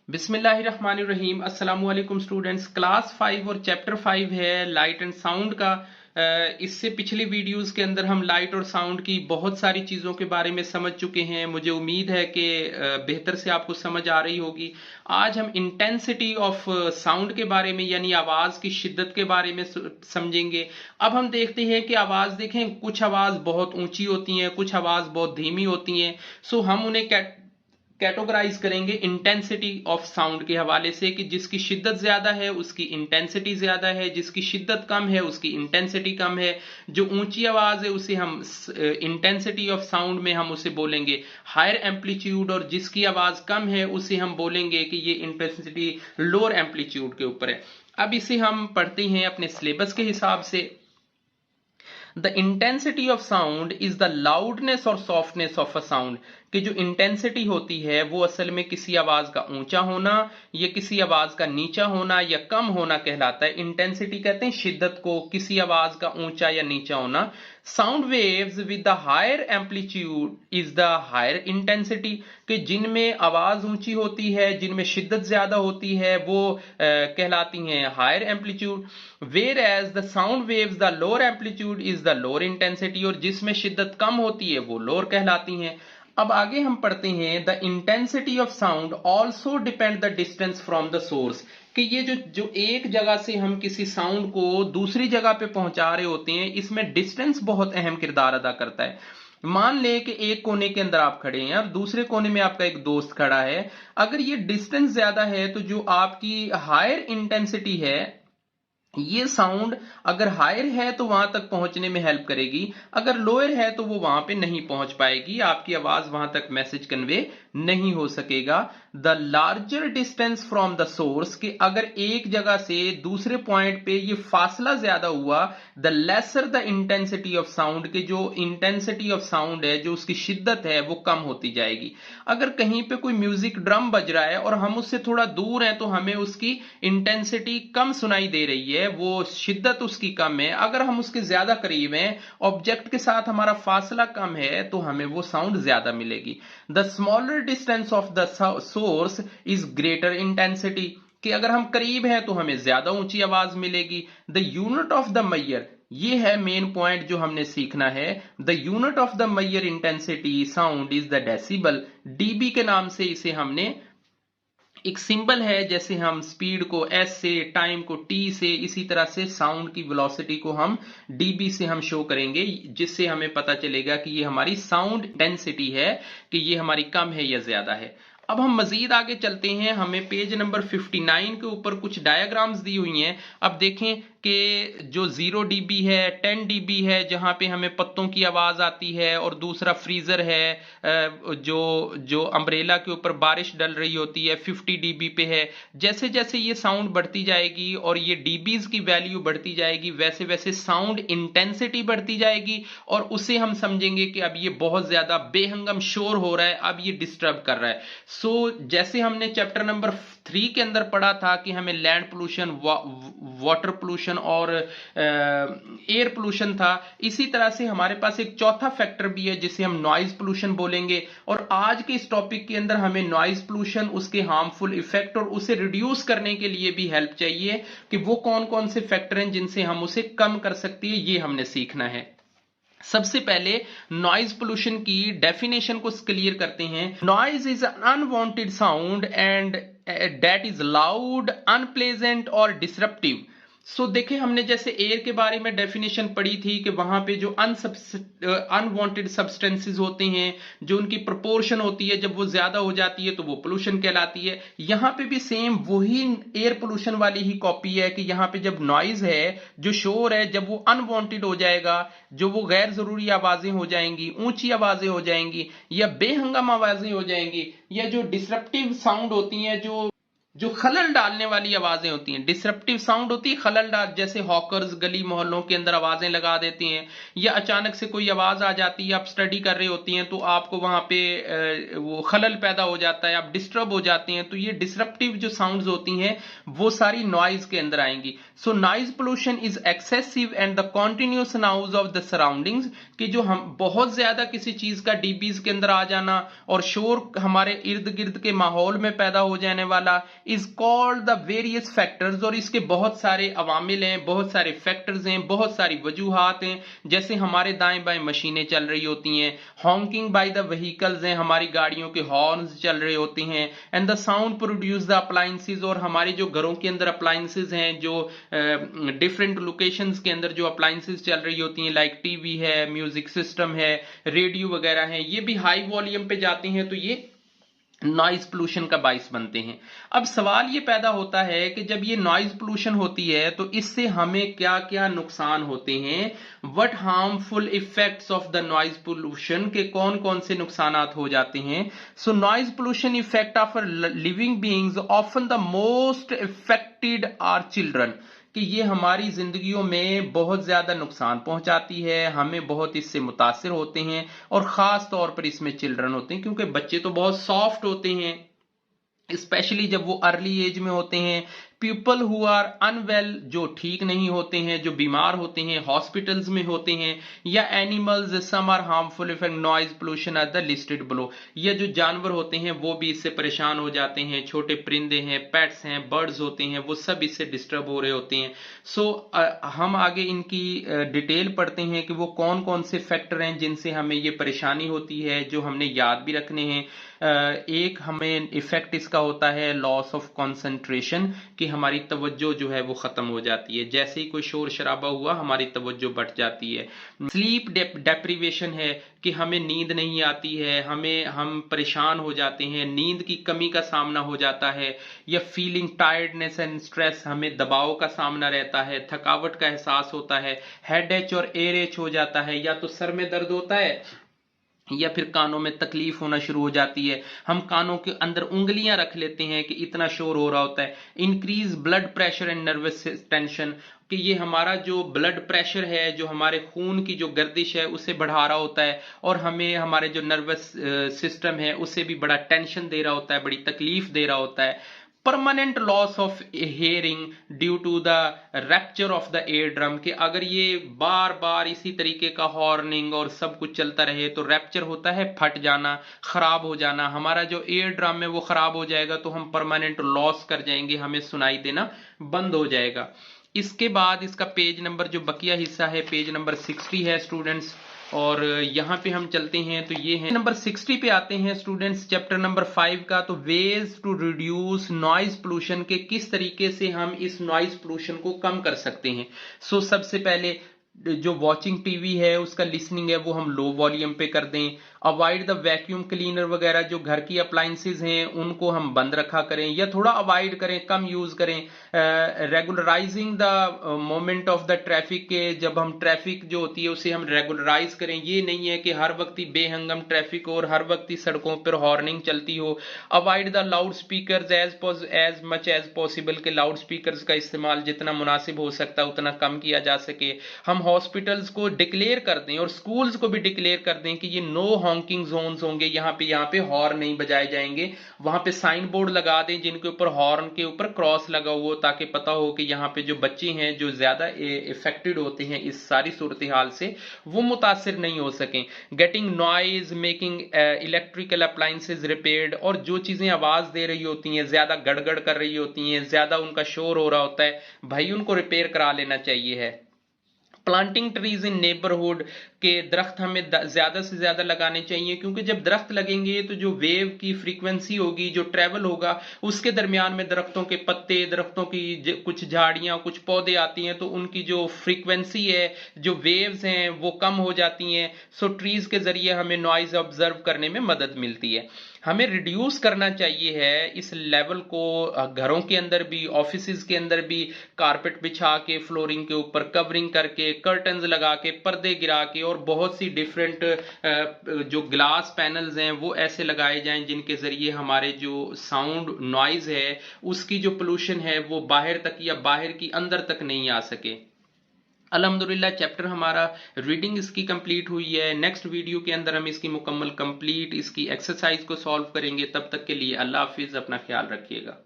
बिस्मिल्लाहिर्रहमानिर्रहीम। अस्सलामुअलैकुम students. Class 5 और चैप्टर 5 है लाइट एंड साउंड का। इससे पिछली वीडियोस के अंदर हम लाइट और साउंड की बहुत सारी चीज़ों के बारे में समझ चुके हैं। मुझे उम्मीद है कि बेहतर से आपको समझ आ रही होगी। आज हम इंटेंसिटी ऑफ साउंड के बारे में यानी आवाज़ की शिद्दत के बारे में समझेंगे। अब हम देखते हैं कि आवाज़ देखें, कुछ आवाज़ बहुत ऊंची होती हैं, कुछ आवाज़ बहुत धीमी होती हैं। सो हम उन्हें कैटेगराइज करेंगे इंटेंसिटी ऑफ साउंड के हवाले से कि जिसकी शिद्दत ज्यादा है उसकी इंटेंसिटी ज्यादा है, जिसकी शिद्दत कम है उसकी इंटेंसिटी कम है। जो ऊंची आवाज है उसे हम इंटेंसिटी ऑफ साउंड में हम उसे बोलेंगे हायर एम्पलीट्यूड, और जिसकी आवाज कम है उसे हम बोलेंगे कि ये इंटेंसिटी लोअर एम्पलीट्यूड के ऊपर है। अब इसे हम पढ़ते हैं अपने सिलेबस के हिसाब से। The intensity of sound is the loudness और सॉफ्टनेस ऑफ अ साउंड। कि जो इंटेंसिटी होती है वो असल में किसी आवाज का ऊंचा होना या किसी आवाज का नीचा होना या कम होना कहलाता है। इंटेंसिटी कहते हैं शिद्दत को, किसी आवाज का ऊंचा या नीचा होना। Sound waves with the higher amplitude is the higher intensity. कि जिनमें आवाज ऊंची होती है, जिनमें शिद्दत ज्यादा होती है, वो कहलाती हैं higher amplitude. Whereas the sound waves the lower amplitude is the lower intensity, और जिसमें शिद्दत कम होती है वो लोअर कहलाती हैं। अब आगे हम पढ़ते हैं the intensity of sound also depend the distance from the source. कि ये जो एक जगह से हम किसी साउंड को दूसरी जगह पे पहुंचा रहे होते हैं, इसमें डिस्टेंस बहुत अहम किरदार अदा करता है। मान ले कि एक कोने के अंदर आप खड़े हैं और दूसरे कोने में आपका एक दोस्त खड़ा है। अगर ये डिस्टेंस ज्यादा है तो जो आपकी हायर इंटेंसिटी है, ये साउंड अगर हायर है तो वहां तक पहुंचने में हेल्प करेगी, अगर लोअर है तो वो वहां पे नहीं पहुंच पाएगी, आपकी आवाज वहां तक मैसेज कन्वे नहीं हो सकेगा। The larger distance from the source, कि अगर एक जगह से दूसरे पॉइंट पे ये फासला ज्यादा हुआ, the lesser the intensity of sound, के जो इंटेंसिटी ऑफ साउंड है, जो उसकी शिद्दत है वो कम होती जाएगी। अगर कहीं पे कोई म्यूजिक ड्रम बज रहा है और हम उससे थोड़ा दूर हैं तो हमें उसकी इंटेंसिटी कम सुनाई दे रही है, वो शिद्दत उसकी कम है। अगर हम उसके ज्यादा करीब हैं, ऑब्जेक्ट के साथ हमारा फासला कम है, तो हमें वो साउंड ज्यादा मिलेगी। The smaller distance of the source is greater intensity, कि अगर हम करीब हैं तो हमें ज्यादा ऊंची आवाज मिलेगी। The unit of the mayor, ये है मेन पॉइंट जो हमने सीखना है। The unit of the mayor intensity sound is the decibel. DB के नाम से इसे हमने, एक सिंबल है, जैसे हम स्पीड को एस से, टाइम को टी से, इसी तरह से साउंड की वेलोसिटी को हम डीबी से हम शो करेंगे, जिससे हमें पता चलेगा कि ये हमारी साउंड इंटेंसिटी है, कि ये हमारी कम है या ज्यादा है। अब हम मजीद आगे चलते हैं। हमें पेज नंबर 59 के ऊपर कुछ डायग्राम्स दी हुई हैं। अब देखें कि जो 0 dB है, 10 dB है जहां पे हमें पत्तों की आवाज आती है, और दूसरा फ्रीजर है जो जो अम्ब्रेला के ऊपर बारिश डल रही होती है, 50 dB पे है। जैसे जैसे ये साउंड बढ़ती जाएगी और ये dBs की वैल्यू बढ़ती जाएगी, वैसे वैसे साउंड इंटेंसिटी बढ़ती जाएगी, और उसे हम समझेंगे कि अब ये बहुत ज्यादा बेहंगम शोर हो रहा है, अब ये डिस्टर्ब कर रहा है। जैसे हमने चैप्टर नंबर 3 के अंदर पढ़ा था कि हमें लैंड पोल्यूशन, वाटर पोल्यूशन और एयर पोल्यूशन था, इसी तरह से हमारे पास एक चौथा फैक्टर भी है जिसे हम नॉइज पोल्यूशन बोलेंगे। और आज के इस टॉपिक के अंदर हमें नॉइज पोल्यूशन, उसके हार्मफुल इफेक्ट और उसे रिड्यूस करने के लिए भी हेल्प चाहिए कि वो कौन कौन से फैक्टर हैं जिनसे हम उसे कम कर सकते हैं, ये हमने सीखना है। सबसे पहले नॉइज पोल्यूशन की डेफिनेशन को क्लियर करते हैं। Noise is an unwanted sound and that is loud, unpleasant और डिसरप्टिव। देखिए, हमने जैसे एयर के बारे में डेफिनेशन पढ़ी थी कि वहां पे जो अनवांटेड सब्सटेंसेस होते हैं, जो उनकी प्रोपोर्शन होती है, जब वो ज्यादा हो जाती है तो वो पोल्यूशन कहलाती है। यहां पे भी सेम वही एयर पोल्यूशन वाली ही कॉपी है कि यहां पे जब नॉइज है, जो शोर है, जब वो अनवांटेड हो जाएगा, जो वो गैर जरूरी आवाजें हो जाएंगी, ऊंची आवाजें हो जाएंगी, या बेहंगम आवाजें हो जाएंगी, या जो डिसरप्टिव साउंड होती हैं, जो जो खलल डालने वाली आवाजें होती हैं, डिसरप्टिव साउंड होती है खलल डाल, जैसे हॉकर्स गली मोहल्लों के अंदर आवाजें लगा देती हैं, या अचानक से कोई आवाज आ जाती है, आप स्टडी कर रहे होती हैं तो आपको वहां पे वो खलल पैदा हो जाता है, आप डिस्टर्ब हो जाते हैं, तो ये डिसरप्टिव जो साउंड्स होती हैं वो सारी नॉइज के अंदर आएंगी। So noise pollution is excessive and the continuous noise of the surroundings, कि जो हम बहुत ज्यादा किसी चीज का डीबीज के अंदर आ जाना और शोर हमारे इर्द गिर्द के माहौल में पैदा हो जाने वाला, is called the various factors, और इसके बहुत सारे अवामिल हैं, बहुत सारे फैक्टर्स हैं, बहुत सारी वजूहात हैं। जैसे हमारे दाएं बाएं मशीनें चल रही होती हैं, हॉन्किंग बाय द व्हीकल्स हैं, हमारी गाड़ियों के हॉर्न्स चल रहे होते हैं, and the sound produce the appliances, और हमारे जो घरों के अंदर अप्लायंसेस हैं, जो डिफरेंट लोकेशंस के अंदर जो अप्लायंसेस चल रही होती हैं, लाइक टीवी है, म्यूजिक सिस्टम है, रेडियो वगैरह है, ये भी हाई वॉल्यूम पे जाते हैं, तो ये नॉइज पोल्यूशन का बाइस बनते हैं। अब सवाल ये पैदा होता है कि जब ये नॉइज पोल्यूशन होती है तो इससे हमें क्या क्या नुकसान होते हैं, what harmful effects of the noise pollution, के कौन कौन से नुकसानात हो जाते हैं। So noise pollution effect of living beings, often the most affected are children, कि ये हमारी जिंदगियों में बहुत ज्यादा नुकसान पहुंचाती है, हमें बहुत इससे मुतासिर होते हैं, और खास तौर पर इसमें चिल्ड्रन होते हैं, क्योंकि बच्चे तो बहुत सॉफ्ट होते हैं, स्पेशली जब वो अर्ली एज में होते हैं। पीपल हु आर अनवेल, जो ठीक नहीं होते हैं, जो बीमार होते हैं, हॉस्पिटल्स में होते हैं, या animals, some are harmful effect noise pollution are the listed below, ये जो जानवर होते हैं वो भी इससे परेशान हो जाते हैं, छोटे परिंदे हैं, पेट्स हैं, बर्ड्स होते हैं, वो सब इससे डिस्टर्ब हो रहे होते हैं। सो हम आगे इनकी डिटेल पढ़ते हैं कि वो कौन कौन से फैक्टर हैं जिनसे हमें ये परेशानी होती है, जो हमने याद भी रखने हैं। एक हमें इफेक्ट इसका होता है लॉस ऑफ कंसंट्रेशन, कि हमारी तवज्जो जो है वो खत्म हो जाती है, जैसे ही कोई शोर शराबा हुआ हमारी तवज्जो बढ़ जाती है। स्लीप डेप्रीवेशन है, कि हमें नींद नहीं आती है, हम परेशान हो जाते हैं, नींद की कमी का सामना हो जाता है, या फीलिंग टायर्डनेस एंड स्ट्रेस, हमें दबाव का सामना रहता है, थकावट का एहसास होता है, हेडेच और एरेच हो जाता है, या तो सर में दर्द होता है या फिर कानों में तकलीफ होना शुरू हो जाती है, हम कानों के अंदर उंगलियां रख लेते हैं कि इतना शोर हो रहा होता है। Increase blood pressure and nervous tension, कि ये हमारा जो ब्लड प्रेशर है, जो हमारे खून की जो गर्दिश है उसे बढ़ा रहा होता है, और हमें हमारे जो नर्वस सिस्टम है उसे भी बड़ा टेंशन दे रहा होता है, बड़ी तकलीफ दे रहा होता है। Permanent loss of hearing due to the rupture of the ear drum, कि अगर ये बार बार इसी तरीके का हॉर्निंग और सब कुछ चलता रहे तो रैप्चर होता है फट जाना, खराब हो जाना, हमारा जो एयर ड्रम है वो खराब हो जाएगा, तो हम परमानेंट लॉस कर जाएंगे, हमें सुनाई देना बंद हो जाएगा। इसके बाद इसका पेज नंबर जो बकिया हिस्सा है पेज नंबर 60 है स्टूडेंट्स, और यहाँ पे हम चलते हैं तो ये है नंबर 60 पे आते हैं स्टूडेंट्स, चैप्टर नंबर 5 का। तो ways to reduce noise pollution, के किस तरीके से हम इस नॉइज पोल्यूशन को कम कर सकते हैं। सो सबसे पहले जो वॉचिंग टीवी है उसका लिसनिंग है वो हम लो वॉल्यूम पे कर दें। अवॉइड द वैक्यूम क्लीनर वगैरह, जो घर की अप्लायंसेज हैं उनको हम बंद रखा करें या थोड़ा अवॉइड करें, कम यूज करें। Regularising the moment of the traffic, के जब हम ट्रैफिक जो होती है उसे हम रेगुलराइज करें, ये नहीं है कि हर वक्त ही बेहंगम ट्रैफिक और हर वक्त ही सड़कों पर हॉर्निंग चलती हो। Avoid the loudspeaker as much as possible, के लाउड स्पीकर का इस्तेमाल जितना मुनासिब हो सकता है उतना कम किया जा सके। हम हॉस्पिटल्स को डिक्लेयर कर दें और स्कूल्स को भी डिक्लेयर कर दें कि ये नो हॉन्किंग जोन्स होंगे, यहाँ पे हॉर्न नहीं बजाए जाएंगे। वहां पे साइन बोर्ड लगा दें जिनके ऊपर हॉर्न के ऊपर क्रॉस लगा हुआ, ताकि पता हो कि यहाँ पे जो बच्चे हैं जो ज्यादा इफेक्टेड होते हैं इस सारी सूरत हाल से, वो मुतासिर नहीं हो सकें। Getting noise, making electrical appliances repaired, और जो चीजें आवाज दे रही होती हैं, ज्यादा गड़गड़ कर रही होती हैं, ज्यादा उनका शोर हो रहा होता है, भाई उनको रिपेयर करा लेना चाहिए है। प्लांटिंग ट्रीज इन नेबरहुड, के दरख्त हमें ज्यादा से ज्यादा लगाने चाहिए, क्योंकि जब दरख्त लगेंगे तो जो वेव की फ्रीक्वेंसी होगी, जो ट्रेवल होगा, उसके दरमियान में दरख्तों के पत्ते, दरख्तों की कुछ झाड़ियां, कुछ पौधे आती हैं, तो उनकी जो फ्रीक्वेंसी है, जो वेव्स हैं वो कम हो जाती हैं। सो ट्रीज के जरिए हमें नॉइज ऑब्जर्व करने में मदद मिलती है। हमें रिड्यूस करना चाहिए है इस लेवल को, घरों के अंदर भी, ऑफिसेज के अंदर भी, कारपेट बिछा के, फ्लोरिंग के ऊपर कवरिंग करके, कर्टन्स लगा के, पर्दे गिरा के और बहुत सी डिफरेंट जो ग्लास पैनल्स हैं वो ऐसे लगाए जाएं जिनके जरिए हमारे जो साउंड नॉइज है उसकी जो पोल्यूशन है वो बाहर तक या बाहर की अंदर तक नहीं आ सके। अल्हम्दुलिल्लाह चैप्टर हमारा रीडिंग इसकी कंप्लीट हुई है। नेक्स्ट वीडियो के अंदर हम इसकी मुकम्मल कंप्लीट इसकी एक्सरसाइज को सॉल्व करेंगे। तब तक के लिए अल्लाह हाफिज, अपना ख्याल रखिएगा।